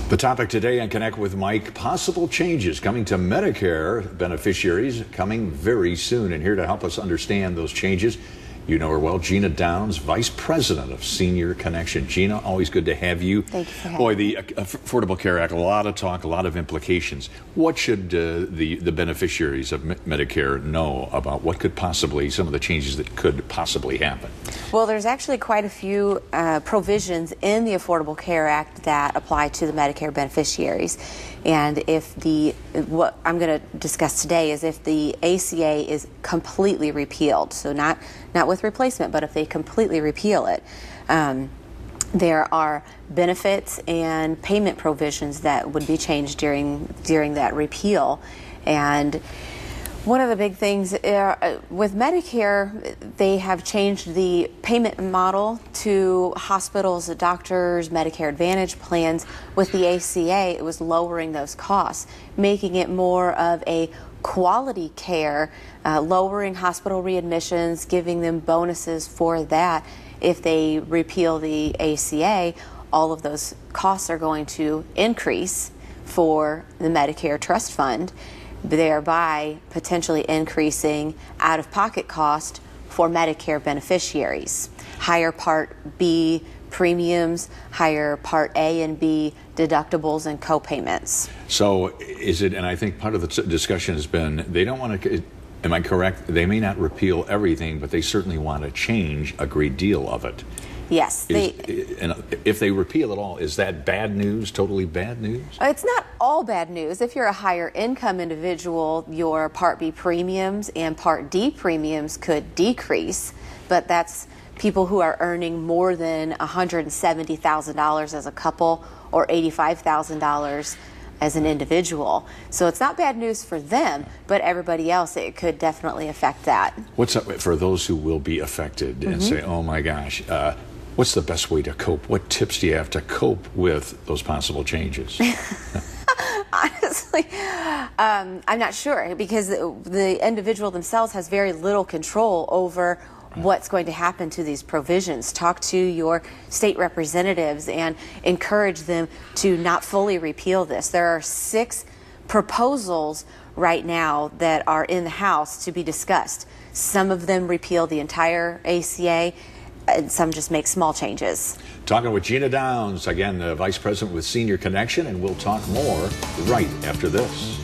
The topic today on Connect with Mike, possible changes coming to Medicare beneficiaries coming very soon. And here to help us understand those changes, you know her well, Gina Downs, Vice President of Senior Connection. Gina, always good to have you. Thank you for having Boy, me. the Affordable Care Act, a lot of talk, a lot of implications. What should the beneficiaries of Medicare know about what could possibly, some of the changes that could possibly happen? Well, there's actually quite a few provisions in the Affordable Care Act that apply to the Medicare beneficiaries. And what I'm going to discuss today is if the ACA is completely repealed, so not with replacement, but if they completely repeal it, there are benefits and payment provisions that would be changed during that repeal. And one of the big things with Medicare, they have changed the payment model to hospitals, doctors, Medicare Advantage plans. With the ACA, it was lowering those costs, making it more of a quality care, lowering hospital readmissions, giving them bonuses for that. If they repeal the ACA, all of those costs are going to increase for the Medicare Trust Fund, thereby potentially increasing out-of-pocket cost for Medicare beneficiaries. Higher Part B premiums, higher Part A and B deductibles and co-payments. So is it, and I think part of the discussion has been, they don't want to, am I correct? They may not repeal everything, but they certainly want to change a great deal of it. Yes. And if they repeal it all, is that bad news, totally bad news? It's not all bad news. If you're a higher income individual, your Part B premiums and Part D premiums could decrease, but that's people who are earning more than $170,000 as a couple or $85,000 as an individual. So it's not bad news for them, but everybody else, it could definitely affect that. What's up for those who will be affected and say, oh my gosh, what's the best way to cope? What tips do you have to cope with those possible changes? Honestly, I'm not sure, because the individual themselves has very little control over what's going to happen to these provisions. Talk to your state representatives and encourage them to not fully repeal this. There are 6 proposals right now that are in the House to be discussed. Some of them repeal the entire ACA, and some just make small changes. Talking with Gina Downs, again, the Vice President with Senior Connection, and we'll talk more right after this.